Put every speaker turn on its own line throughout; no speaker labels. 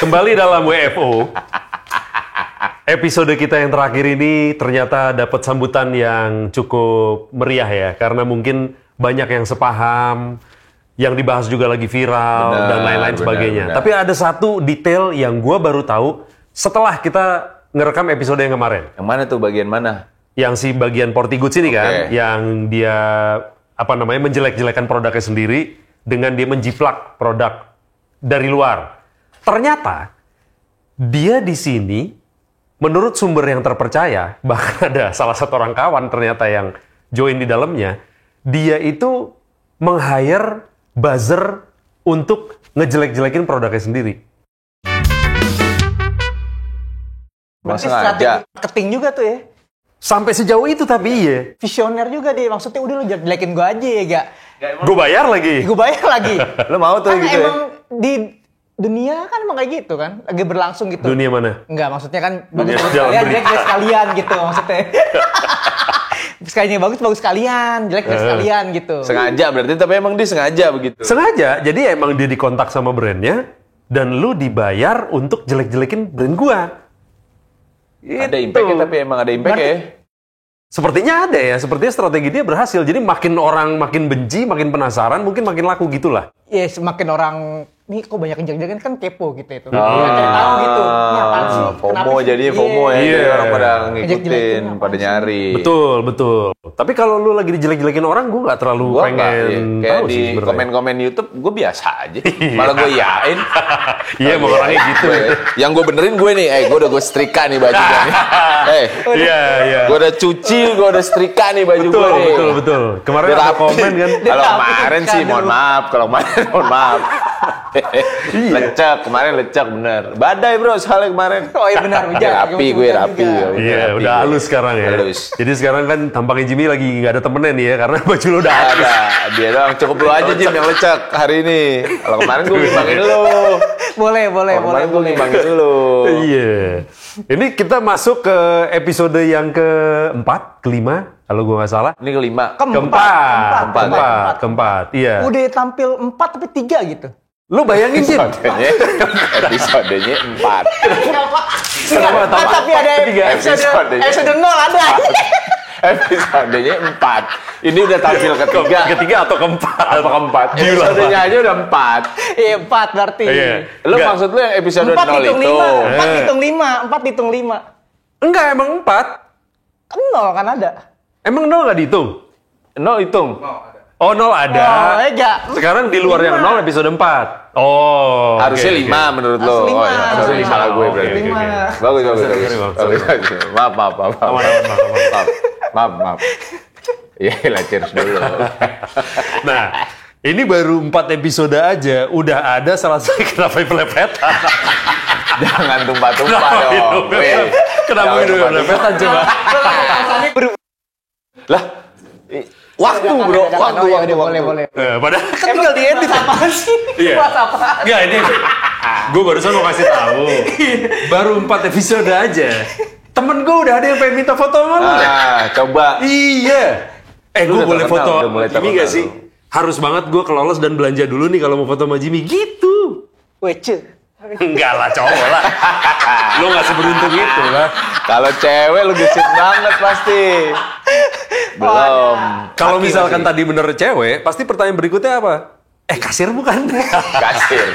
Kembali dalam WFO. Episode kita yang terakhir ini ternyata dapat sambutan yang cukup meriah ya. Karena mungkin banyak yang sepaham, yang dibahas juga lagi viral, dan lain-lain sebagainya.
Benar.
Tapi ada satu detail yang gue baru tahu setelah kita ngerekam episode yang kemarin.
Yang mana tuh, bagian mana?
Yang si bagian Portigoods ini kan, yang dia menjelek-jelekan produknya sendiri dengan dia menjiplak produk dari luar. Ternyata dia di sini menurut sumber yang terpercaya, bahkan ada salah satu orang kawan ternyata yang join di dalamnya, dia itu meng-hire buzzer untuk ngejelek-jelekin produknya sendiri.
Berarti strategi marketing juga tuh ya.
Sampai sejauh itu tapi iya.
Visioner juga dia. Maksudnya udah lu jelekin gue aja ya gak?
Gue bayar lagi.
Gue bayar lagi.
Lo mau tuh
Kan
gitu
emang di dunia kan emang kayak gitu kan. Lagi berlangsung gitu.
Dunia mana?
Enggak, maksudnya kan
Dunia
bagus
dalam
sekalian,
berita.
jelek sekalian gitu maksudnya. Sekalinya bagus sekalian, jelek sekalian gitu.
Sengaja berarti, tapi emang dia sengaja begitu.
Sengaja, jadi emang dia dikontak sama brandnya dan lu dibayar untuk jelek-jelekin brand gua.
Ada
Itu.
impact-nya, tapi emang ada impact ya.
Sepertinya ada ya, sepertinya strategi dia berhasil. Jadi makin orang makin benci, makin penasaran, mungkin makin laku gitulah.
Ya semakin orang, nih kok banyak yang jelek-jelek kan kepo gitu itu. Cari tahu gitu. Ini apaan sih? Kenapa
FOMO
sih?
jadi FOMO ya.
Iya.
Jadi orang pada
Jelek-jelekin
ngikutin,
apaan
pada
sih?
nyari.
Betul. Tapi kalau lu lagi dijelek-jelekin orang, gua nggak terlalu
Gua
pengen
nggak, iya. Kayak
tahu
di
sih sebenarnya.
komen-komen YouTube, gue biasa aja. Malah gue yain.
Iya, emang orangnya gitu.
Yang gue benerin gue nih, gue udah gue setrika nih baju gue nih.
Iya.
Gue udah cuci, gue udah setrika nih baju gue nih.
Betul. Kemarin
Udah
ada
rapi.
komen kan.
Kalau
Rapi,
kemarin sih
kan,
mohon
dulu.
maaf, kalau kemarin mohon maaf. Lecek, kemarin lecek bener. Badai bro, soalnya kemarin.
Oh iya benar, hujan.
Rapi gue rapi.
Iya,
Rapi
udah
gue.
halus sekarang ya.
Halus.
Jadi sekarang kan tampaknya Jimmy lagi nggak ada temennya nih ya, karena baju lo udah habis.
Ada, dia doang. Cukup lu aja Jim yang lecek hari ini. Kalau kemarin gue ngimbangin lu.
Boleh.
Kemarin gue ngimbangin lu.
Iya. Ini kita masuk ke episode yang keempat, kelima, kalau gue nggak salah.
Ini kelima.
Keempat. Iya.
Udah tampil 4 tapi 3 gitu.
Lu bayangin Jim.
Episodenya 4.
Kenapa tambah
Tapi ada
ketiga?
episode 0 ada.
Episodenya 4. Ini udah tampil
Ketiga atau keempat?
Apa keempat?
Diulang,
Episodenya aja udah 4.
Iya 4 berarti.
Iya.
Lu
Enggak.
maksud lu yang episode
4
0
hitung
itu?
5. 4 hitung 5. 4 hitung 5.
Enggak, emang 4.
Kan 0 kan ada.
Emang 0 nggak dihitung?
0 hitung.
Oh, 0 ada.
Oh, enggak.
Sekarang di luar yang 0 episode 4. Oh.
Harusnya
oke,
5 menurut lu.
Harus
Oh
lima.
ya, harusnya
Harus
salah
lima.
gue
Oke,
berarti.
oke, oke.
Bagus.
Sorry.
Maaf. Iya, cheers dulu.
Nah, ini baru 4 episode aja, udah ada salah satu kenapa pelepetan.
Jangan tumpah-tumpah dong.
Kenapa
Jangan
hidupnya pelepetan coba?
Lah, waktu bro, waktu.
Boleh.
Padahal kan tinggal diedit.
Apaan sih?
Iya.
Buat apa?
Enggak, ini gue barusan mau kasih tahu. Baru 4 episode aja. Temen gue udah ada yang pengen minta foto sama lu.
Coba.
Iya.
Lu
Gue
udah
boleh
terkenal,
foto
udah mulai
Jimmy gak
terkenal
sih? Harus banget gue kelolos dan belanja dulu nih kalau mau foto sama Jimmy. Gitu.
Wece.
Enggak lah, cowok lah. Lo gak seberuntung itu lah.
Kalau cewek lu gesit banget pasti. Belum.
Kalau
Kaki
misalkan
masih.
tadi bener cewek, pasti pertanyaan berikutnya apa? Kasir bukan?
Kasir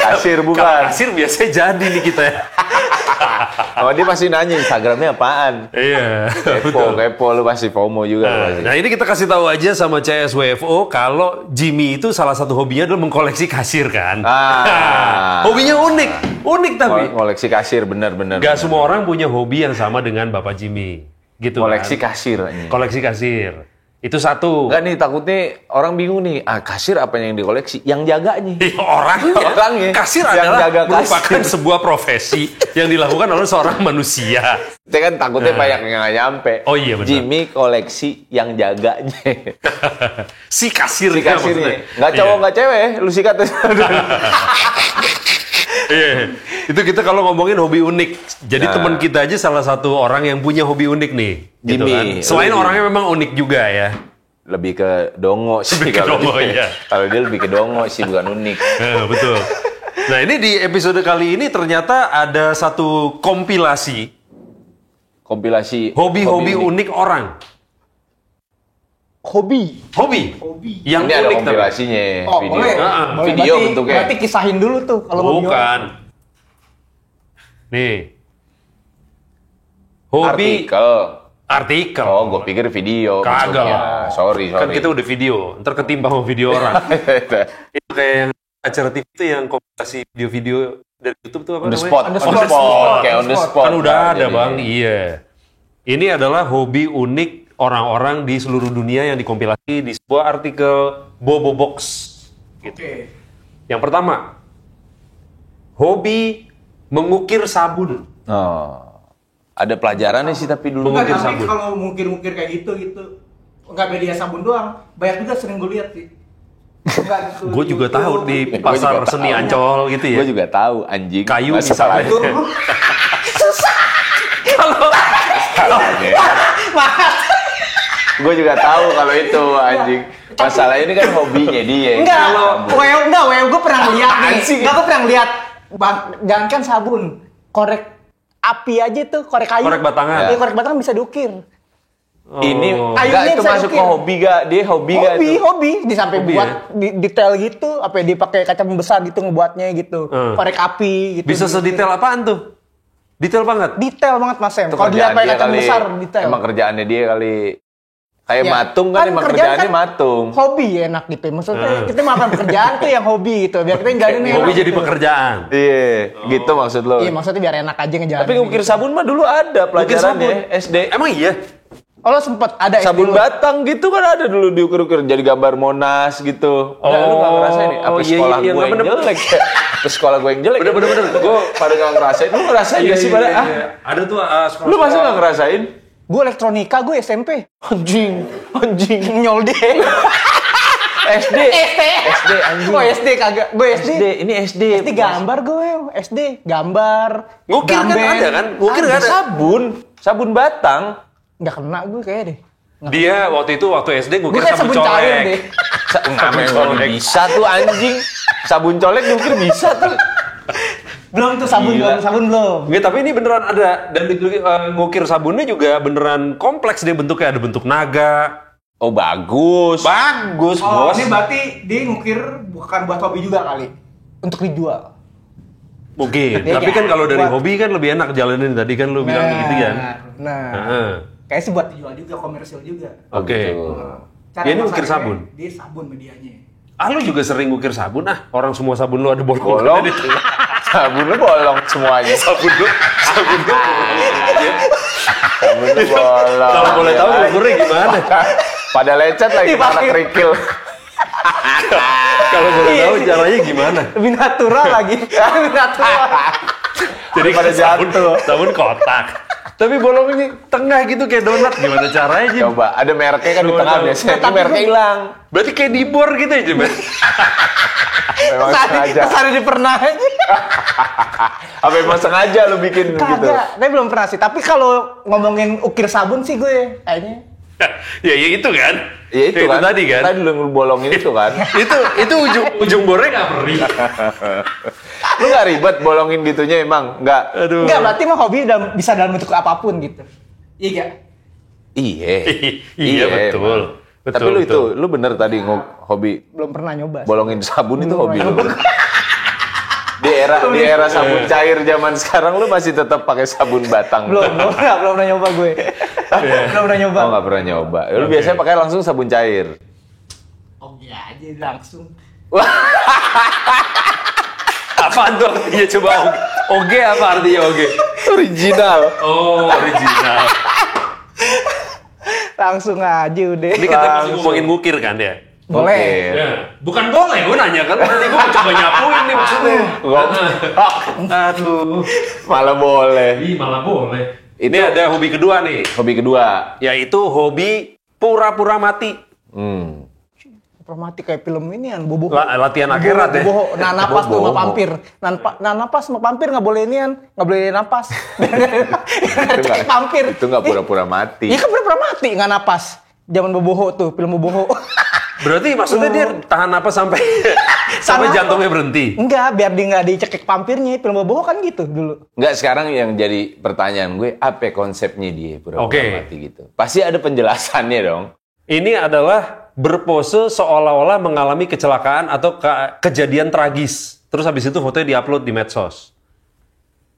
Kalau
bukan.
kasir biasanya jadi nih kita ya.
Oh, dia pasti nanya Instagramnya apaan.
Iya.
Kepo, lu pasti FOMO juga. lu pasti.
Nah ini kita kasih tahu aja sama CSWFO kalau Jimmy itu salah satu hobinya adalah mengkoleksi kasir kan. Hobinya unik tapi.
Koleksi kasir, bener.
Gak semua orang punya hobi yang sama dengan Bapak Jimmy. Gitu
Koleksi
kan.
kasir.
Koleksi kasir. Itu satu.
Enggak nih, takutnya orang bingung nih. Kasir apa yang dikoleksi? Yang jaganya.
Orangnya. Kasir
Yang
adalah
jaga
merupakan
kasir.
sebuah profesi yang dilakukan oleh seorang manusia.
Kita kan takutnya banyak yang nggak nyampe.
Oh iya, benar.
Jimmy koleksi yang jaganya.
Si kasir.
Si kasirnya. Nggak cowok, nggak cewek. Lu sikat.
Iya. Itu kita kalau ngomongin hobi unik. Jadi teman kita aja salah satu orang yang punya hobi unik nih. Gitu
Jimmy.
kan. Selain orangnya memang unik juga ya.
Lebih ke dongo sih.
Lebih ke
kalau
dongo,
dia.
iya.
Kalau dia lebih ke dongo sih, bukan unik.
Betul. Nah ini di episode kali ini ternyata ada satu kompilasi hobi-hobi unik orang.
Hobi.
Yang
Ini ada
unik
kompilasinya,
Oh,
video.
boleh. Boleh.
Video
Berarti-
bentuknya.
Berarti kisahin dulu tuh kalau hobi orang.
Bukan. Nih. Hobi artikel.
Oh, gue pikir video.
Kagak.
maksudnya. Sorry.
Kan kita udah video, ntar ketimbang sama video orang. Itu kayak yang acara TV itu yang kompilasi video-video dari YouTube tuh apa
On the
namanya?
spot. Kayak on the spot.
Kan udah ada
Jadi-
bang, iya. Ini adalah hobi unik orang-orang di seluruh dunia yang dikompilasi di sebuah artikel Bobo Box. Gitu. Yang pertama, hobi mengukir sabun.
Oh. Ada pelajarannya sih tapi dulu.
Bukan,
Mengukir
tapi
sabun.
kalau mungkir-mukir kayak gitu, nggak media sabun doang. Banyak juga sering gue lihat sih. Gitu.
Gue juga tahu di
Gua
pasar
juga
seni
tahu.
Ancol gitu ya.
Gue juga tahu anjing.
Kayu
Masalah
misalnya.
itu. Gue juga tahu kalau itu anjing. Masalah ini kan hobinya dia.
Enggak,
Sabun.
WO gue pernah lihat nih.
Apaan sih?
Enggak, gue pernah lihat. Jangankan sabun, korek api aja tuh, korek kayu.
Korek batangan.
Iya, korek batangan bisa diukir.
Ini
Oh.
enggak
Kayunya
itu
bisa
masuk ke
diukir.
hobi gak? Dia hobi gak itu?
Hobi. Di sampai
Hobi
buat
ya?
detail gitu, apa ya, dipakai kaca pembesar gitu ngebuatnya gitu. Korek api gitu.
Bisa sedetail apaan tuh? Detail banget.
Detail banget Mas Sem.
Itu
Kalau dilihat
kerjaan
pakai
dia
kaca
kali.
besar detail.
Emang kerjaannya dia kali. Kayak
Ya,
matung kan emang
kerjaan
kerjaannya matung.
Hobi enak gitu. Maksudnya kita makan pekerjaan tuh yang hobi gitu. Biar kita ngejalanin enak.
Hobi jadi
gitu.
pekerjaan.
Iya, gitu maksud lo.
Iya, maksudnya biar enak aja ngejalanin.
Tapi ngukir sabun mah dulu ada pelajarannya SD.
Emang iya?
Oh, lo sempet ada
Sabun
SD lu?
batang gitu kan ada dulu diukur-ukur jadi gambar Monas gitu. Udah lu gak ngerasain nih? Apa
Oh, iya,
sekolah
iya,
gue yang
bener.
jelek ya? Apa sekolah gue yang jelek?
Bener.
Gue pada gak ngerasain. Lu ngerasain gak sih pada? Ah,
Ada tuh sekolah.
lu masa gak ngerasain?
Gue elektronika, gue SMP.
Anjing.
Nyol deh.
SD. SD anjing.
Oh, SD kagak. Gue SD.
Ini SD.
SD gambar gue. SD gambar.
Ngukir kan
gamben.
ada kan? Ngukir
Ada
ada.
sabun batang.
Nggak kena gue kayaknya deh.
Dia waktu SD
Gue
ngukir
kayak
sabun
sabun cair
colek.
deh.
Sabun colek bisa tuh anjing. Sabun colek diukir bisa tuh.
Belum tuh sabun
Gila.
belum.
Nggak, tapi ini beneran ada. Dan ngukir sabunnya juga beneran kompleks dia bentuknya. Ada bentuk naga.
Oh bagus.
Bagus,
Oh,
bos.
ini berarti dia ngukir bukan buat hobi juga kali. Untuk dijual.
Mungkin.
Iya,
Tapi kan kalau dari
buat-
hobi kan lebih enak jalanin. Tadi kan lu bilang begitu kan.
Nah.
Heeh.
Kayaknya sih buat dijual juga, komersil juga.
Oke.
gitu.
Cara
Dia ini
masaknya,
ngukir sabun?
Dia sabun medianya.
Ah, lu juga sering ngukir sabun ah. Orang semua sabun lu ada bolong.
Bolong. Sabun lu bolong semuanya.
Sabun lu.
Sabun lu bolong.
Kalau boleh tahu ngukurnya gimana?
Pada lecet lagi
Dipakai.
karena kerikil.
Kalau boleh tahu caranya gimana?
Lebih natural lagi. Lebih natural.
Jadi
Pada jatuh.
sabun kotak. Tapi bolongnya tengah gitu kayak donat. Gimana caranya, Jim?
Coba, ada mereknya kan di
Coba
tengah
tahu.
biasanya. Ini
Tapi
mereknya
gua-
hilang.
Berarti kayak dibor gitu ya, Jim?
Memang sengaja.
Kesana di pernah.
Apa emang sengaja lu bikin gitu?
Kagak, tapi belum pernah sih. Tapi kalau ngomongin ukir sabun sih gue kayaknya.
Ya itu kan.
Ya itu kan.
tadi kan.
Tadi lu bolongin itu kan.
itu ujung bornya nggak perih.
Lu gak ribet bolongin gitunya emang? Enggak.
Aduh.
Enggak, berarti mah hobi bisa dalam bentuk apapun gitu. Iya gak?
Iya.
Iya, betul.
emang.
Betul,
Tapi lu
betul.
lu bener tadi hobi
Belum pernah nyoba.
bolongin sabun itu hobi lu.
Belum.
Di era sabun cair zaman sekarang lu masih tetap pakai sabun batang.
belum pernah nyoba gue. Belum pernah nyoba.
Oh, nggak pernah nyoba. Lu biasanya pakai langsung sabun cair.
Oke aja langsung.
Apaan tuh artinya coba oge apa artinya oge?
Original.
Oh, original.
Langsung aja udah.
Ini kita masih ngomongin ngukir kan ya?
Boleh.
Oke.
Ya. Bukan boleh, gue nanya kan. Nanti gue coba nyapuin nih maksudnya. Aduh.
Malah boleh.
Ih, malah boleh. Ini ada hobi kedua nih.
Hobi kedua.
Yaitu hobi pura-pura mati.
Mati kayak film ini kan, bobo.
Latihan akhirat ya.
Bobo. Nah, napas tuh sama
Bobo.
vampir. Nah, napas sama vampir nggak boleh inian, nggak boleh napas.
Itu
Kayak vampir.
Itu nggak pura-pura mati.
Iya kan pura-pura mati nggak napas. Zaman boboho tuh, film boboho.
Berarti maksudnya dia tahan napas sampai Sampai jantungnya berhenti.
Enggak, biar dia nggak dicekik vampirnya. Film bobo kan gitu dulu.
Enggak, sekarang yang jadi pertanyaan gue, apa konsepnya dia pura-pura mati gitu? Pasti ada penjelasannya dong.
Ini adalah berpose seolah-olah mengalami kecelakaan atau kejadian tragis. Terus habis itu fotonya diupload di medsos.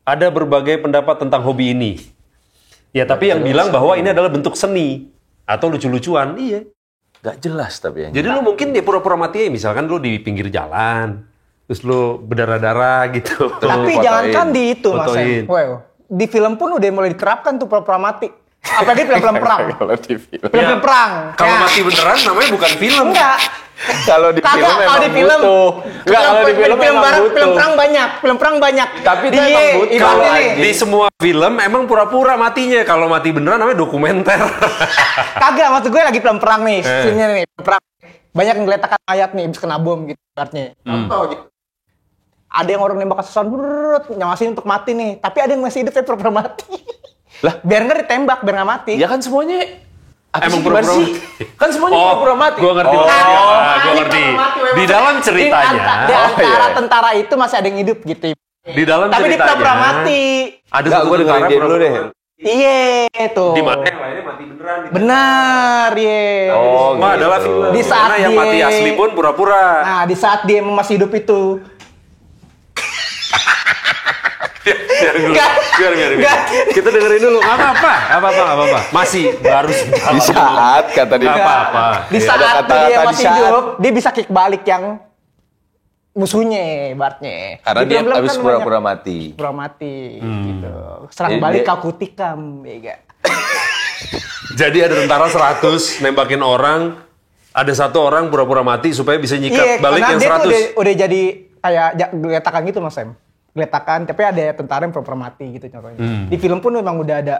Ada berbagai pendapat tentang hobi ini. Ya, tapi yang bilang bahwa ini adalah bentuk seni atau lucu-lucuan. Iya.
Gak jelas tapi yang
Jadi lu mungkin dia pura-pura mati, misalkan lu di pinggir jalan, terus lu berdarah-darah gitu.
Tapi jangankan di itu, Mas
Fotoin.
Em. Wow. Di film pun udah mulai diterapkan tuh pura-pura mati. Apalagi film-film perang.
kalau di film.
Film-film perang.
Kalau
Ya.
mati beneran namanya bukan film.
Enggak.
Kalau di
Kagak,
film
kalau
memang
di film
butuh. Enggak, kalau di film memang butuh.
film perang banyak, film perang banyak.
Tapi itu
Dia,
emang butuh.
ibaratnya
Kalau
nih,
Di semua film emang pura-pura matinya. Kalau mati beneran namanya dokumenter.
kagak, maksud gue lagi film perang nih, scene-nya nih, film perang. Banyak yang geletakkan mayat nih, habis kena bom gitu, ibaratnya. Contoh gitu. Ada yang orang nembak kesusahan, nyawasin untuk mati nih. Tapi ada yang masih hidup, tapi pura-pura mati.
Lah?
Biar nggak ditembak, biar nggak mati.
Ya kan semuanya
Emang
gimana
pura-pura
sih? Kan semuanya pura-pura mati.
Gua ngerti.
Oh.
Gua ngerti. Di dalam ceritanya.
Di antara
iya.
tentara itu masih ada yang hidup gitu.
Di dalam
Tapi di
ceritanya.
pura-pura mati.
Ada
Enggak,
satu
gue dengerin
tentara
dia dulu
pura-pura
deh.
Iya tuh.
Di mana yang lainnya mati beneran.
Benar, iya.
Oh,
Semua
gitu.
adalah film.
Di saat
Karena yang
dia-
mati asli pun pura-pura.
Nah, di saat dia masih hidup itu.
Biar dulu.
Nggak.
Biar.
Nggak.
Kita dengerin dulu. Nggak apa-apa. Masih baru sejalan.
Di saat kata dia.
Nggak apa-apa.
Di
Iya,
saat
ada kata-kata
dia
di
masih
saat.
hidup, dia bisa kick balik yang musuhnya, ibaratnya.
Karena
Di
dia
film-film
habis
kan
pura-pura
banyak
mati.
pura mati gitu. Serang
Jadi
balik
dia-
kau kutikam, ya gak?
Jadi ada tentara 100 nembakin orang, ada satu orang pura-pura mati supaya bisa nyikat balik
karena
yang
dia tuh
100.
udah jadi kayak geletakan gitu, Mas Em. Geletakan, tapi ada tentara yang pura-pura mati gitu contohnya. Di film pun memang udah ada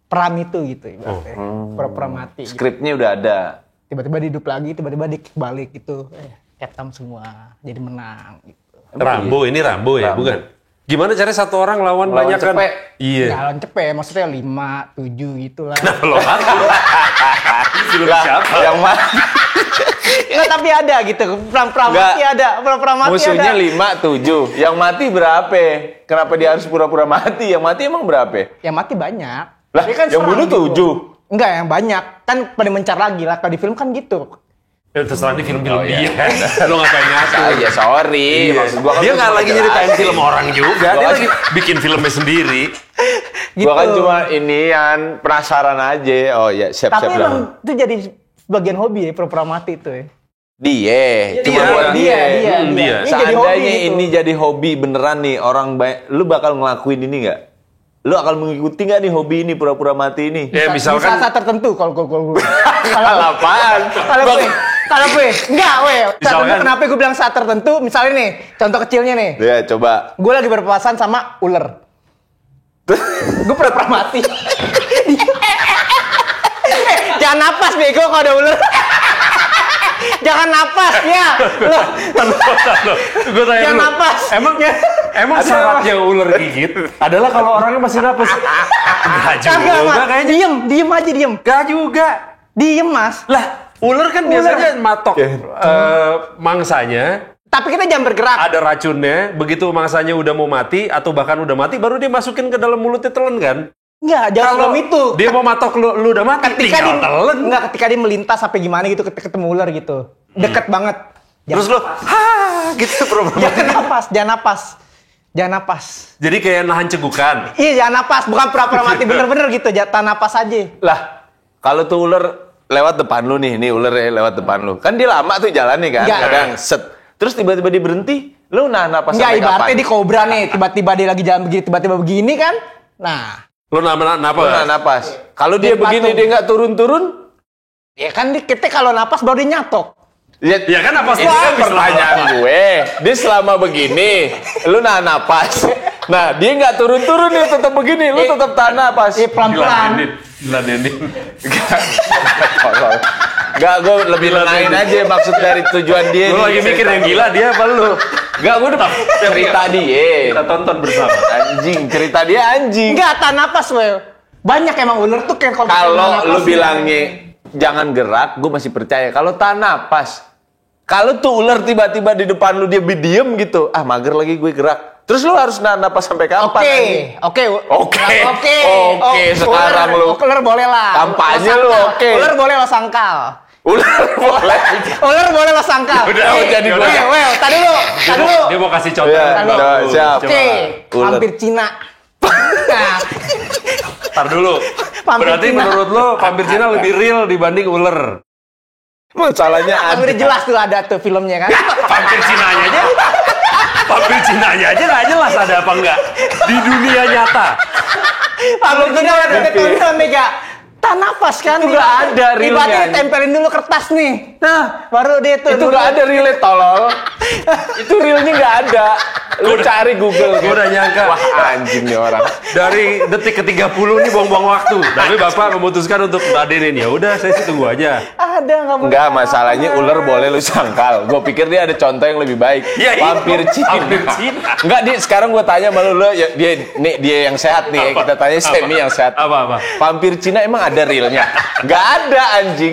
peran itu gitu ibaratnya. Pura-pura mati. Gitu.
Skripnya udah ada.
Tiba-tiba dia hidup lagi, tiba-tiba dia kick balik gitu. Ketam semua, jadi menang gitu.
Rambo, ini Rambo ya,
Rambo.
bukan? Gimana caranya satu orang lawan banyak kan?
cepet.
Iya.
Jalan cepet, maksudnya 5, 7 gitu lah.
Kalau mati. Film
Lah,
siapa?
yang mati.
Nggak, tapi ada gitu. Pura-pura
Nggak.
mati ada. Pura-pura mati
Musuhnya
ada.
5, 7. Yang mati berapa? Kenapa dia harus pura-pura mati? Yang mati emang berapa?
Yang mati banyak.
Lah,
Dia kan
yang
serang
bunuh
gitu.
7.
Enggak, yang banyak. Kan pada mencar lagi lah. Kalau di film kan gitu.
Ya, terserah ini film-film
Oh, iya.
dia. Lo ngapain ngatur?
Ya sorry. Maksud gua kan
Dia
gua
nggak
cuma
lagi nyeritain
jelasin.
film orang juga. Dia
Gua-
lagi bikin filmnya sendiri.
Gitu.
Gua kan cuma inian penasaran aja. Oh ya, siap-siap
Tapi
lah.
emang itu jadi bagian hobi ya, pura-pura mati itu ya.
Dia, cuma
Dia,
buat dia.
dia.
dia.
Ini jadi hobi
Seandainya
gitu.
ini jadi hobi beneran nih, orang baik, lu bakal ngelakuin ini nggak? Lu akan mengikuti nggak nih hobi ini pura-pura mati ini?
Ya
Di
misalkan
saat tertentu kalau kalau
Apaan?
kalau gue enggak weh. Saat
Misalkan-
tertentu, kenapa gue bilang saat tertentu? Misalnya nih, contoh kecilnya nih.
Ya coba.
Gue lagi berpapasan sama ular. Gue pura-pura mati. Jangan napas bego kalau ada ular. Jangan napas ya. Loh,
gue tanya
jangan
dulu.
napas.
Emang syaratnya ular gigit adalah kalau orangnya masih napas. Enggak
Kagak,
juga
Mas.
kayaknya.
Diem aja diem.
Enggak juga.
Diem, Mas.
Lah, ular kan biasanya matok mangsanya,
Tapi kita jangan bergerak.
ada racunnya, begitu mangsanya udah mau mati atau bahkan udah mati baru dia masukin ke dalam mulutnya telan kan?
Enggak, jangan
Kalau
belum itu.
dia mau matok lu udah mati,
Ketika
tinggal
dia
telan.
enggak, ketika dia melintas sampai gimana gitu ketemu ular gitu. Deket banget.
Terus lu, gitu problem.
Jangan napas, jangan napas. Jangan napas.
Jadi kayak nahan cegukan.
Iya, jangan napas, bukan pura-pura mati bener-bener gitu. Jangan napas aja.
Lah, kalau tuh ular lewat depan lu nih ular lewat depan lu. Kan dia lama tuh jalannya kan,
Nggak.
kadang set. Terus tiba-tiba dia berhenti, lu nahan napas
Enggak,
sampai
ibaratnya
kapan?
di kobra nih, tiba-tiba dia lagi jalan begini, tiba-tiba begini kan. Nah,
Lu napa?
Lu nahan napas. Kalau dia
Dia
begini
patung.
dia nggak turun-turun,
ya kan kita kalau napas baru dia nyatok.
Ya kan napas
ini kan pertanyaan gue. Dia selama begini, lu nahan napas. Nah, dia nggak turun-turun nih, tetap begini, lu tetap tahan napas.
Iya, pelan-pelan.
Diladenin.
Tolong. Nggak, gue lebih nenain aja maksud dari tujuan dia.
Lu
nih.
lagi mikir yang gila dia apa lu?
Nggak, gue udah cerita dia.
Kita tonton bersama.
Anjing, cerita dia anjing.
Enggak, tahan napas, weh. Banyak emang ular tuh kayak
Kalau
tahan napas
lu
ya.
bilangnya jangan gerak, gue masih percaya. Kalau tahan napas, Kalau tuh ular tiba-tiba di depan lu dia diem gitu, mager lagi gue gerak. Terus lu harus napas sampai kapan?
Oke.
Sekarang lu.
Ular boleh lah.
Kampanye lu oke.
Ular boleh lo sangkal.
Ular boleh.
Ular boleh lo sangkal.
Udah jadi gue.
Tadi dulu.
Dia mau kasih contoh.
Siap.
Oke, hampir Cina. Nah,
Tar dulu.
Vampir
Berarti
Cina.
menurut lo vampir Cina lebih real dibanding ular.
Masalahnya
udah jelas tuh ada tuh filmnya kan.
Vampir Cinanya aja. Vampir Cinanya aja nggak jelas ada apa enggak di dunia nyata.
Vampir Cina ada tonton nih Kak. Tak napas kan?
Itu nggak ada realnya.
Ibaratnya tempelin dulu kertas nih. Nah, baru dia tuh.
itu nggak ada realnya tolol. Itu realnya nggak ada. Lu cari Google.
Gue udah nyangka.
Wah anjing nih orang.
Dari detik ke-30 ini buang-buang waktu. Tapi Bapak memutuskan untuk ladenin. Ya udah, saya sih tunggu aja.
Ada nggak boleh.
Enggak, masalahnya ular boleh lu sangkal. Gue pikir dia ada contoh yang lebih baik.
Ya,
Vampir Cina.
Vampir Cina.
Enggak, sekarang gue tanya sama lu, ya, dia yang sehat nih.
Apa?
Kita tanya Semi yang sehat.
Apa?
Vampir Cina emang ada realnya? Enggak ada anjing.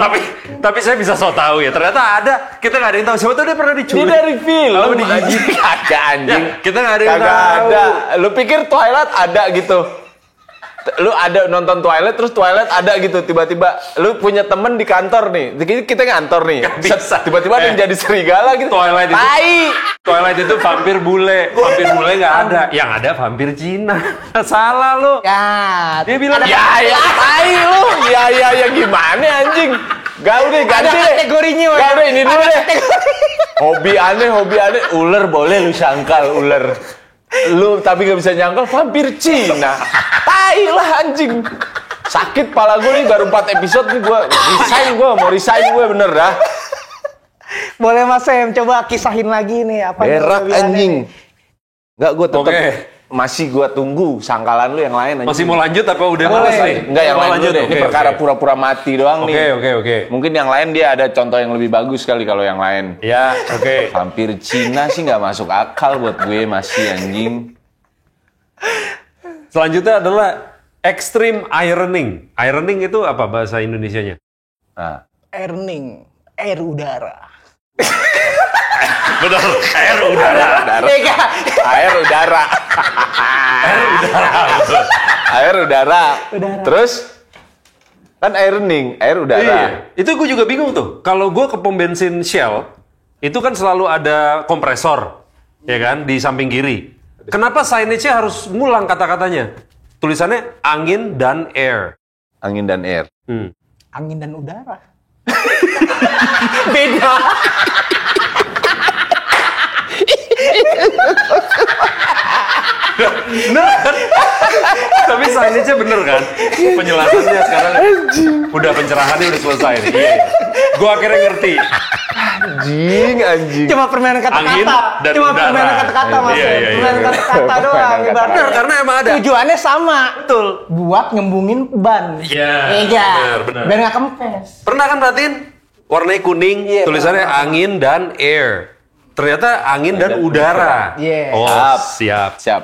Tapi saya bisa so tahu ya. Ternyata ada. Kita nggak ada yang tahu. Siapa tahu dia pernah
Dia
diculik.
dari film.
Lalu digigit.
Kagak anjing.
Ya, kita nggak ada yang
Kagak
tahu.
ada. Lu pikir Twilight ada gitu? Lu ada nonton Twilight terus Twilight ada gitu tiba-tiba lu punya temen di kantor nih kita ngantor nih tiba-tiba ada yang jadi serigala gitu
Twilight itu
tai
itu vampir bule nggak ada yang ada vampir Cina. Salah lu.
Ya,
Dia bilang
ya tai lu ya gimana anjing gak udah ganti
ada
deh
kategorinya.
gak udah ini dulu deh hobi aneh ular boleh lu sangkal ular lu tapi gak bisa nyangkal vampir Cina tai lah anjing sakit pala gue nih baru 4 episode nih gue mau resign gue bener dah
Boleh Mas Sem, coba kisahin lagi nih apa
berak
yang
anjing nggak gue tetep
Oke.
masih gue tunggu sangkalan lu yang lain anjing.
masih mau lanjut apa udah
Boleh.
selesai?
Enggak yang
Mau
lain dulu deh. Ini
Oke,
perkara
oke.
pura-pura mati doang nih.
Oke.
Mungkin yang lain dia ada contoh yang lebih bagus kali kalau yang lain.
Ya, oke.
Vampir Cina sih nggak masuk akal buat gue masih anjing.
Selanjutnya adalah extreme ironing. Ironing itu apa bahasa Indonesianya?
Nah,
Earning, air udara.
Benar, air udara.
air udara. Air udara. Terus kan ironing, air udara.
Iya. Itu gue juga bingung tuh. Kalau gue ke pom bensin Shell, itu kan selalu ada kompresor, ya kan, di samping kiri. Kenapa signage-nya harus ngulang kata-katanya? Tulisannya angin dan air.
Angin dan air.
Angin dan udara. Beda.
Bener kan? Tapi signage-nya bener kan? Penjelasannya sekarang udah pencerahannya udah selesai nih. Iya. Gue akhirnya ngerti.
Anjing.
Cuma permainan
Angin
kata-kata.
dan
Cuma
udara.
permainan kata-kata Mas.
Iya.
Permainan kata-kata doang.
Permainan
Ibaratnya
Bener, karena emang ada.
tujuannya sama.
Betul.
Buat ngembungin ban.
Iya,
Iya.
benar.
Biar nggak kempes.
Pernah kan perhatiin? Warnanya kuning,
Iya,
tulisannya angin dan air. Ternyata angin dan udara.
Iya.
Oh,
Siap.
siap.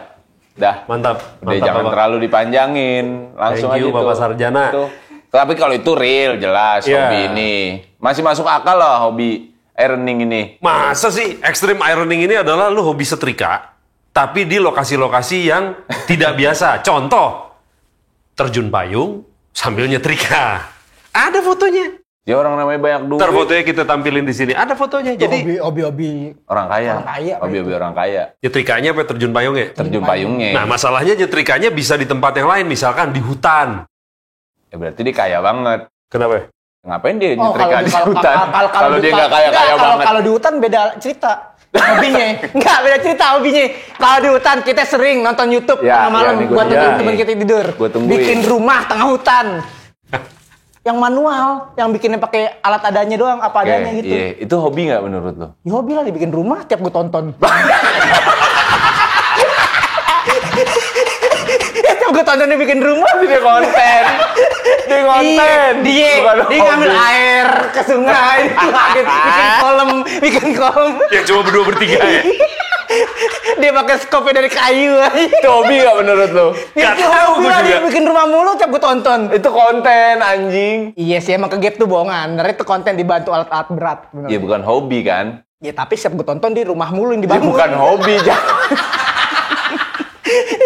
Dah.
Mantap.
Udah
Mantap,
jangan
Bapak.
terlalu dipanjangin. Langsung
Thank you,
aja
Bapak
tuh.
Sarjana.
Tuh. Tapi kalau itu real jelas
Iya.
hobi ini. Masih masuk akal lah hobi earning ini.
Masa sih extreme ironing ini adalah lu hobi setrika, tapi di lokasi-lokasi yang tidak biasa. Contoh, terjun payung sambil nyetrika. Ada fotonya.
Ya orang namanya banyak duit.
Ntar fotonya kita tampilin di sini. Ada fotonya. Jadi
hobi-hobi
Orang kaya.
Orang kaya,
Hobi-hobi orang kaya.
nyetrikanya apa terjun payungnya?
Terjun payungnya.
Nah, masalahnya nyetrikanya bisa di tempat yang lain, misalkan di hutan.
Ya berarti dia kaya banget.
Kenapa?
Ngapain dia
Oh,
nyetrika di hutan?
kalau
Kalau
di
dia
hutan-
nggak kaya-kaya
Nggak,
banget.
Kalau di hutan beda cerita. Hobinya. Enggak, beda cerita hobinya. Kalau di hutan kita sering nonton YouTube
Ya,
tengah malam
ya, nih gua
buat
tungguin
temen
nih.
kita tidur.
Gua tungguin.
Bikin rumah tengah hutan. Yang manual, yang bikinnya pakai alat adanya doang, apa adanya gitu.
Iya, itu hobi nggak menurut lo?
Ya hobi lah dibikin rumah tiap gue tonton. Tiap gue tonton dia bikin rumah.
Dia konten. Dia konten.
Dia
Bukan
ngambil
hobi.
air ke sungai, bikin kolam.
Yang cuma berdua bertiga ya?
Dia pakai skopnya dari kayu.
Itu hobi nggak menurut lo?
Nggak
Itu
tahu
hobi
gua
lah,
juga.
dia bikin rumah mulu tiap gue tonton.
Itu konten anjing.
Iya sih emang ke gap tuh bohongan. Karena itu konten dibantu alat-alat berat. Bener.
Ya bukan hobi kan?
Ya tapi siap gue tonton di rumah mulu yang
Dia
dibangun.
bukan hobi,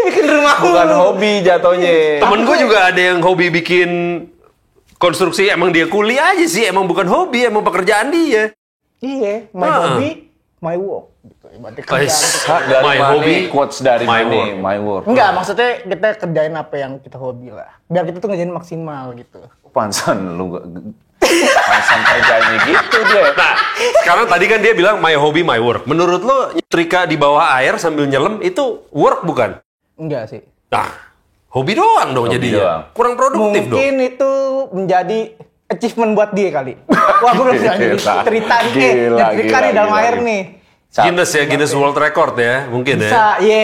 Bikin rumah
bukan
mulu.
hobi jatuhnya.
Temen gue juga ada yang hobi bikin konstruksi, emang dia kuliah aja sih, emang bukan hobi, emang pekerjaan dia.
Iya, my hobby, my work. Gitu, ibaratnya kerjaan.
Dari
My
mana?
hobby,
Quotes dari
my
mana?
work.
My work.
Enggak, maksudnya kita kerjain apa yang kita hobi lah. Biar kita tuh ngerjain maksimal gitu.
Pansan lu gak... Pansan kerjanya gitu dia.
Nah, sekarang tadi kan dia bilang my hobby, my work. Menurut lo nyetrika di bawah air sambil nyelam itu work bukan?
Enggak sih.
Nah, hobi doang dong
Hobi
jadinya.
doang.
Kurang produktif dong.
Mungkin itu menjadi achievement buat dia kali. Wah, gue belum bilang jadi
Gila.
cerita nih,
Gila,
nyetrika
gila,
nih dalam
gila,
air
gila.
nih.
Guinness ya, Guinness World Record ya, mungkin
Bisa,
ya.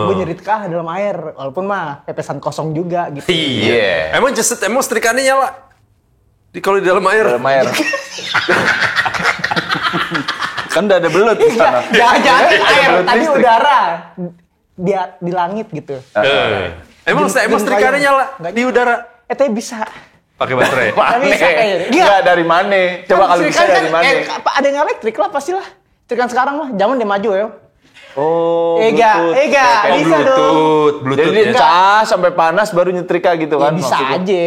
gue nyetrika dalam air. Walaupun mah pepesan kosong juga gitu.
Iya. Emang emang setrikannya nyala? Kalau di dalam air.
Dalam air. Kan udah ada belut di sana.
Jangan air,
Belut
tadi
listrik.
udara. Dia di langit gitu.
Emang setrikannya nyala di udara?
Tapi bisa.
Pakai baterai.
Tapi bisa kayaknya.
Enggak dari mana? Coba kalau bisa
Listrikan
dari mana?
ada yang elektrik lah pastilah. Listrikan sekarang mah, zaman dia maju ya.
Oh,
Ega,
Bluetooth.
bisa dong.
Bluetooth
Jadi dia
ya.
cas sampai panas baru nyetrika gitu
Ya
kan?
bisa
maksudnya.
aja,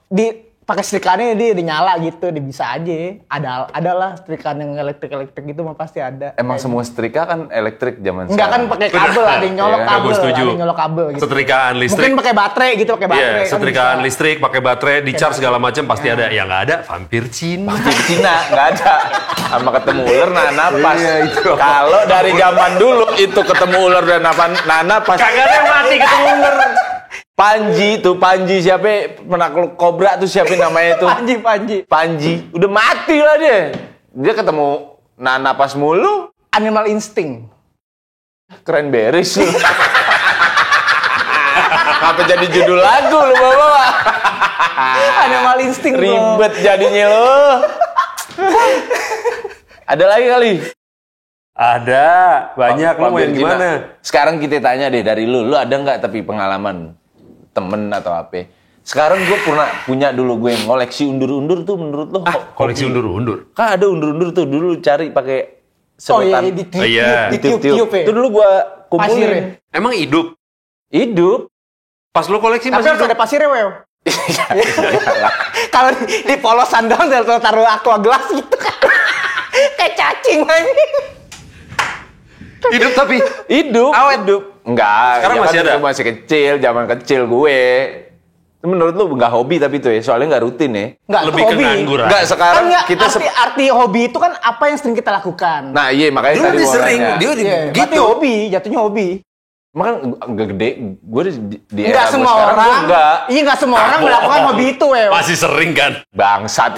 di pakai setrikannya dia dinyala gitu, dia bisa aja. Ada lah setrikan yang elektrik gitu mah pasti ada.
Emang semua setrika kan elektrik zaman
Enggak kan
sekarang.
pakai kabel, ada yang nyolok
Iya,
kabel,
gue setuju.
ada yang nyolok kabel gitu.
Setrikaan listrik.
Mungkin pakai baterai gitu, pakai baterai.
Iya,
kan
setrikaan
bisa.
listrik, pakai baterai, di charge segala macam pasti ada. Yang nggak ada, vampir Cina.
Di Cina nggak ada. Sama ketemu ular napas. Kalau dari zaman dulu itu ketemu ular dan napas.
Kagak ada yang mati ketemu ular.
Panji siapa penakluk kobra tuh siapa namanya itu? Panji. Udah mati lah dia. Dia ketemu napas mulu.
Animal instinct.
Keren beres lu. Apa jadi judul lagu lu bawa?
Animal instinct bro.
Ribet jadinya lu. Ada lagi kali?
Ada, banyak. Lo mau yang
Vampir Cina.
gimana?
Sekarang kita tanya deh dari lu ada nggak tapi pengalaman temen atau apa? Sekarang gue punya dulu gue ngoleksi undur-undur tuh menurut lo?
Koleksi undur-undur.
Kan ada undur-undur tuh dulu cari pakai
Oh iya,
sedotan.
di
Oh, iya.
tiup-tiup ya.
Itu dulu gue
Pasir ya.
kumpulin.
Emang hidup?
Hidup.
Pas lo koleksi
Tapi
masih
harus
hidup?
ada pasirnya, Wew. Kalau di polosan doang taruh aqua gelas gitu kan. Kayak cacing lagi.
Hidup tapi?
Hidup.
Awet.
Hidup. Enggak.
Sekarang
ya
masih
kan
ada?
itu masih kecil, zaman kecil gue. Itu menurut lu nggak hobi tapi itu ya, soalnya nggak rutin ya.
Enggak,
Lebih ke ngangguran.
Enggak, sekarang
Kan
kita
arti hobi itu kan apa yang sering kita lakukan.
Nah, iya makanya
Dulu
tadi
dia
gua
sering,
nanya.
dia
Iya, berarti
gitu.
hobi, jatuhnya hobi.
Makan enggak gede, gue di
Enggak
era
semua
gua sekarang
orang.
gua enggak.
Iya, enggak semua orang melakukan hobi itu, Wew.
Masih sering kan?
Bangsat.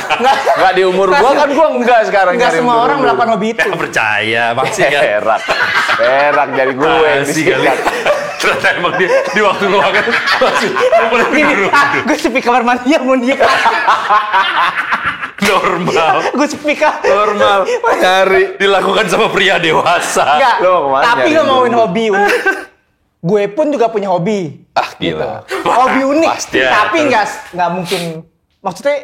Enggak di umur gua kan gua enggak sekarang.
Enggak
nyari
semua orang
undur-undur.
melakukan hobi itu.
Gak percaya, pasti kan?
Perak dari gue.
Masih kali. Ternyata emang dia di waktu luangan masih ngumpulin
Gini,
undur-undur.
gue sepi kamar mandi ya mau dia.
Normal.
Gue sepi
Normal.
Nyari.
Dilakukan sama pria dewasa.
Enggak,
Lo mau kemana
tapi
nyari
ngomongin
dulu?
hobi unik. Gue pun juga punya hobi.
Ah, gila.
Hobi unik,
Pasti
ya,
tapi nggak mungkin. Maksudnya,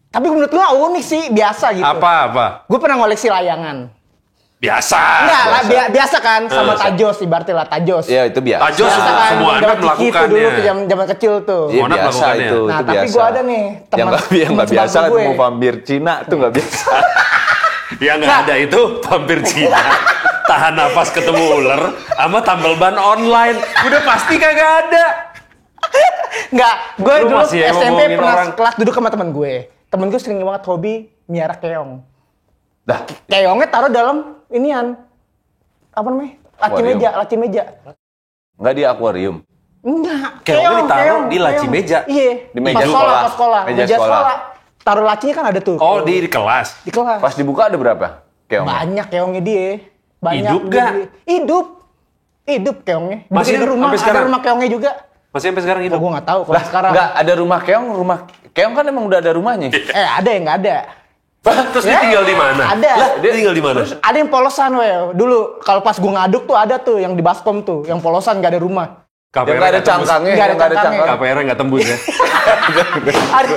tapi menurut gue unik sih, biasa gitu.
Apa?
Gue pernah ngoleksi layangan.
Biasa.
Enggak lah,
biasa.
biasa kan, sama
Biasa.
tajos, ibaratnya lah tajos.
Ya itu biasa.
Tajos
Biasa kan,
semua anak
zaman Ciki itu
melakukannya.
dulu tuh zaman kecil tuh.
Iya,
Anak
biasa
melakukannya.
itu.
Nah,
itu
tapi
biasa.
gue ada nih, teman
yang nggak biasa
sebangku
ketemu
gue.
vampir Cina tuh nggak biasa.
Yang nggak ada itu vampir Cina. Tahan nafas ketemu ular sama tambal ban online. Udah pasti kagak ada.
Enggak, gue
Lu
dulu
masih ya
SMP
ngomongin
pernah
orang.
kelas duduk sama teman gue. Temen gue sering banget hobi miara keong.
Dah,
Keongnya taruh dalam inian. Apa namanya?
Akuarium.
Laci meja.
nggak di akuarium.
Enggak.
Keongnya ditaruh di laci
keong.
meja?
Iya.
Di meja
Pas
sekolah.
Pas sekolah.
Meja
Meja
sekolah.
sekolah. Taruh lacinya kan ada tuh.
Oh, di kelas.
Di kelas.
Pas dibuka ada berapa? Keong.
Banyak keongnya dia. Banyak.
Hidup nggak?
Hidup. Hidup keongnya.
Masih
Dibikinin
hidup
rumah.
sampai
Ada
sekarang?
rumah keongnya juga.
Masih sampai sekarang
Oh,
hidup.
gue nggak tahu kalau
Lah,
sekarang.
nggak ada rumah keong kan emang udah ada rumahnya.
Ada yang nggak ada.
Terus dia tinggal di mana?
Ada.
Lah, dia tinggal di mana?
Ada yang polosan, Wel. Dulu kalau pas gue ngaduk tuh ada tuh yang di baskom tuh, yang polosan nggak ada rumah.
Yang nggak ada cangkangnya,
Nggak ada
yang nggak ada
cangkangnya.
cangkang.
KPR nggak tembus ya.
Ada.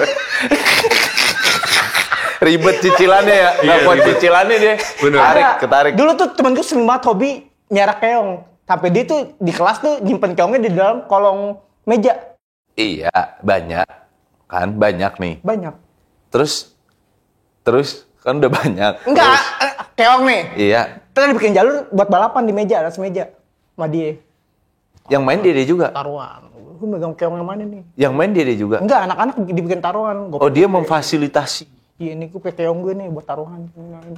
Ribet cicilannya ya. Nggak
Iya,
kuat
ribet.
cicilannya dia.
Bener.
Ketarik.
Dulu tuh temen gue sering banget hobi nyara keong. Sampai dia tuh di kelas tuh nyimpen keongnya di dalam kolong meja.
Iya, banyak. Kan banyak nih.
Banyak.
Terus kan udah banyak.
Enggak,
Terus,
keong nih.
iya.
Terus bikin jalur buat balapan di meja, atas meja. Sama dia.
Yang main dia juga.
Taruhan. Gue megang keong yang mana nih?
Yang main dia juga.
Enggak, anak-anak dibikin taruhan.
Oh, dia memfasilitasi.
Iya, ini gue pakai keong gue nih buat taruhan.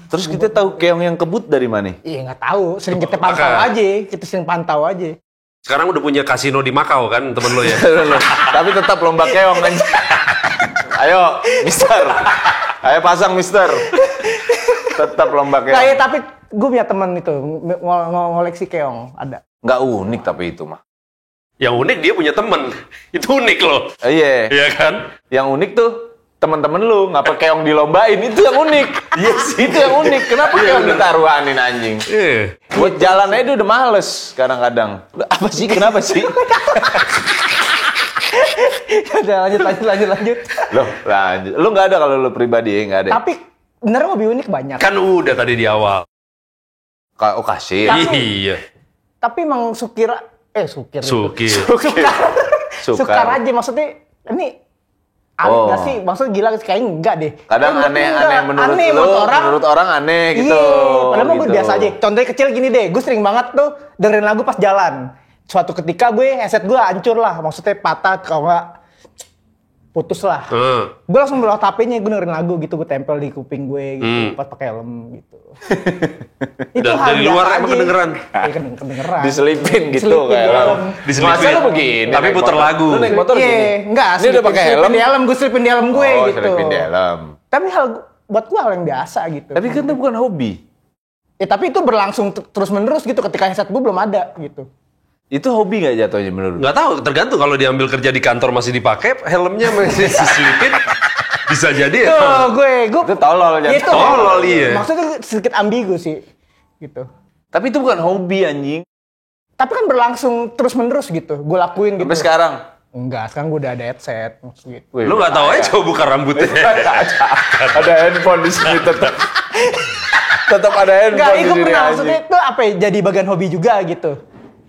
Terus kita tahu keong yang kebut dari mana?
Iya, nggak tahu. Sering kita pantau
Maka-
aja. Kita sering pantau aja.
Sekarang udah punya kasino di Makau kan temen lo ya?
Tapi tetap lomba keong kan. Ayo, Mister. Ayo pasang Mister. Tetap lomba keong.
Nah, iya, tapi gue punya temen itu ngoleksi keong. Ada.
Nggak unik tapi itu mah.
Yang unik dia punya temen. Itu unik loh.
Iya.
Iya kan?
Yang unik tuh teman-teman lu ngapa keong dilombain itu yang unik. Iya sih itu yang unik. Kenapa keong ditaruhanin anjing?
Iya.
Buat jalan aja dia udah males kadang-kadang. Apa sih? Kenapa sih?
Udah, lanjut.
Loh, lanjut. Lu nggak ada kalau lu pribadi ya nggak ada.
Tapi bener hobi unik banyak.
Kan udah tadi di awal.
Oh kasih.
Tapi-
Iya.
Tapi emang sukir.
Sukir.
Sukar aja maksudnya. Ini aneh
Oh.
nggak sih? Maksudnya gila kayaknya enggak deh.
Kadang aneh-aneh menurut orang aneh gitu.
Iya, padahal mah gue
Gitu.
biasa aja. Contohnya kecil gini deh, gue sering banget tuh dengerin lagu pas jalan. Suatu ketika headset gue hancur lah, maksudnya patah kalau nggak putus lah. Gue langsung bawa HP-nya, gue dengerin lagu gitu, gue tempel di kuping gue gitu, pas pakai helm gitu.
Dari luar emang kedengeran?
Iya kedengeran.
Diselipin gitu
Diselipin
kayak
di
helm.
helm.
Masa lu begini?
Tapi
naik
puter
motor?
lagu.
Lu naik motor
Iya,
gini?
enggak.
Ini udah pakai helm?
Selipin di helm, gue selipin di helm gue
Oh,
gitu.
selipin di helm.
Tapi buat gue hal yang biasa gitu.
Tapi kan itu bukan hobi.
Tapi itu berlangsung terus-menerus gitu ketika headset gue belum ada gitu.
Itu hobi nggak jatuhnya menurut lu?
Nggak tahu, tergantung kalau diambil kerja di kantor masih dipakai, helmnya masih diselipin, bisa jadi ya.
Tuh, gue
Itu tolol
Ya,
jadi.
itu
Tolol, iya.
Maksudnya sedikit ambigu sih, gitu.
Tapi itu bukan hobi anjing.
Tapi kan berlangsung terus-menerus gitu, gue lakuin gitu.
Sampai sekarang.
Enggak, sekarang gue udah ada headset, maksud gitu.
Wih,
Lu nggak tahu aja coba buka rambutnya.
ada handphone di sini tetap. Tetap ada handphone
Enggak,
di
itu
sini
pernah
anjing.
maksudnya itu apa ya, jadi bagian hobi juga gitu.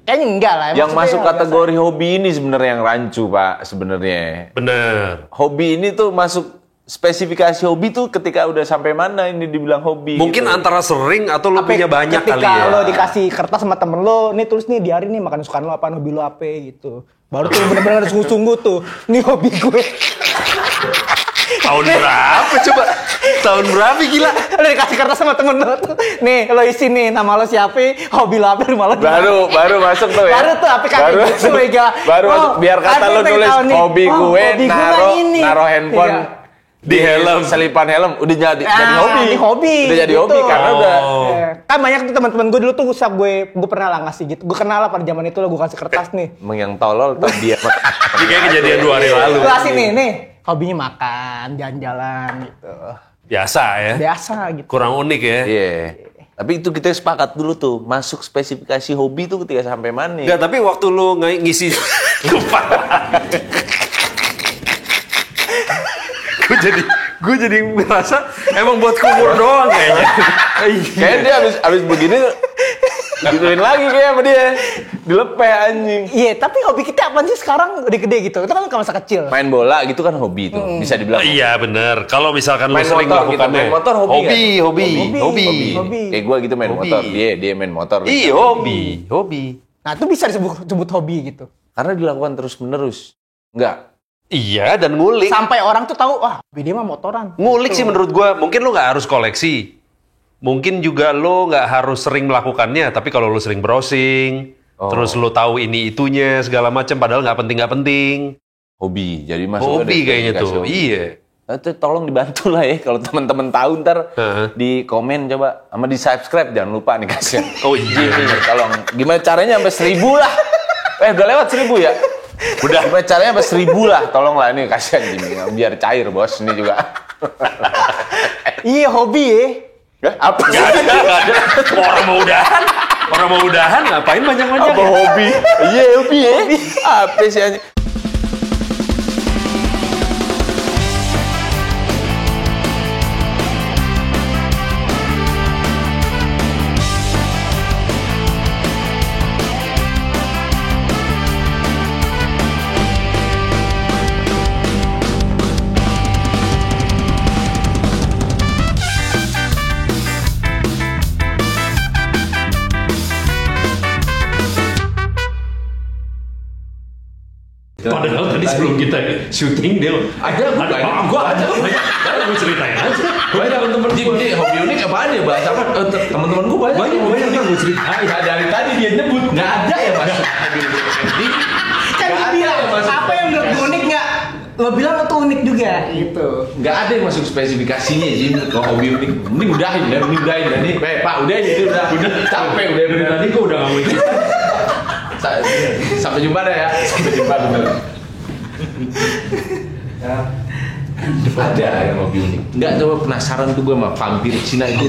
Kayaknya enggak lah.
Yang
maksudnya
masuk
biasa.
kategori hobi ini sebenarnya yang rancu, Pak, sebenarnya.
Bener.
Hobi ini tuh masuk spesifikasi hobi tuh ketika udah sampai mana ini dibilang hobi.
Mungkin
gitu.
antara sering atau lu
Apa,
punya banyak kali
ketika
ya.
lo dikasih kertas sama temen lo, nih tulis nih di hari nih makan kesukaan lo apa, hobi lo apa gitu. Baru tuh bener-bener sungguh-sungguh tuh, nih hobi gue.
Tahun berapa coba? Tahun berapa gila?
Lo dikasih kertas sama temen lo tuh, nih lo isi nih nama lo siapa, hobi lo apa, rumah lo di mana.
baru masuk tuh ya.
Baru tuh apa kakek
Baru
gitu
masuk.
ya.
Baru masuk. Biar kata
aku
lo
pengen
tulis
tahu nih,
hobi gue
hobi gue ini.
naro handphone
Iya.
di helm, selipan helm udah jadi hobi.
Ini hobi.
Udah jadi
gitu.
hobi karena udah
Kan banyak tuh teman-teman gue dulu tuh usah gue pernah lah ngasih gitu. Gue kenal lah pada zaman itu lo gue kasih kertas nih.
emang yang tolol tuh dia.
Ini kayak kejadian 2 hari lalu.
Gue kasih nih, hobinya makan, jalan-jalan gitu.
Biasa ya.
Biasa gitu.
Kurang unik ya.
Iya. Tapi itu kita sepakat dulu tuh, masuk spesifikasi hobi tuh ketika sampai mana.
Enggak, tapi waktu lu ngisi lupa. gue jadi ngerasa emang buat kumur doang kayaknya.
Kayaknya dia abis begini gituin lagi kayak sama dia. Dilepeh anjing.
Iya, tapi hobi kita apa sih sekarang udah gede gitu? Itu kan masa kecil.
Main bola gitu kan hobi tuh, bisa dibilang.
Iya bener. Kalau misalkan lu
Main
sering
motor gitu,
melakukannya.
main motor hobi
Hobi,
kan?
hobi.
Hobi.
Kayak gue gitu main
Hobi.
motor, dia main motor. Gitu.
Iya hobi.
Nah, itu bisa disebut hobi gitu.
Karena dilakukan terus menerus. Enggak.
Iya dan ngulik.
Sampai orang tuh tahu, wah, hobi dia mah motoran.
Ngulik sih menurut gua. Mungkin lu nggak harus koleksi. Mungkin juga lu nggak harus sering melakukannya. Tapi kalau lu sering browsing, terus lu tahu ini itunya segala macam, padahal nggak penting.
Hobi. Jadi masuk
Hobi kayaknya tuh. Iya.
Itu tolong dibantu lah ya kalau teman-teman tahu ntar
Heeh.
di komen coba sama di subscribe jangan lupa nih kasih.
Oh iya.
Tolong gimana caranya sampai 1000 lah. Udah lewat 1000 ya? Udah. Gimana caranya sampai 1000 lah. Tolong lah ini kasihan Jimmy biar cair bos ini juga.
Iya, hobi ya.
Apa sih?
Nggak ada. Orang mau udahan ngapain banyak-banyak?
Apa hobi? Iya hobi ya. Apa sih anjing?
Padahal tadi sebelum kita syuting dia
Ada
gua ada banyak gue ceritain aja.
banyak teman-teman gue. Hobi unik apaan ya bahas apa? Teman-teman gue banyak
yang gue ceritain.
Nah, dari tadi dia nyebut nggak ada ya mas. Jadi
Kan
nggak
dia
ada
bilang,
yang masuk.
apa yang menurut gue unik nggak? Lo bilang itu unik juga. Gitu.
Nggak ada yang masuk spesifikasinya sih kalau hobi unik. Mending udahin ya, nih. Pak udah jadi udah capek udah
Dari tadi gue udah nggak mau ikut.
Sampai jumpa deh ya. Sampai jumpa bener. Ada yang hobi unik. Nggak coba penasaran tuh gue sama vampir Cina itu.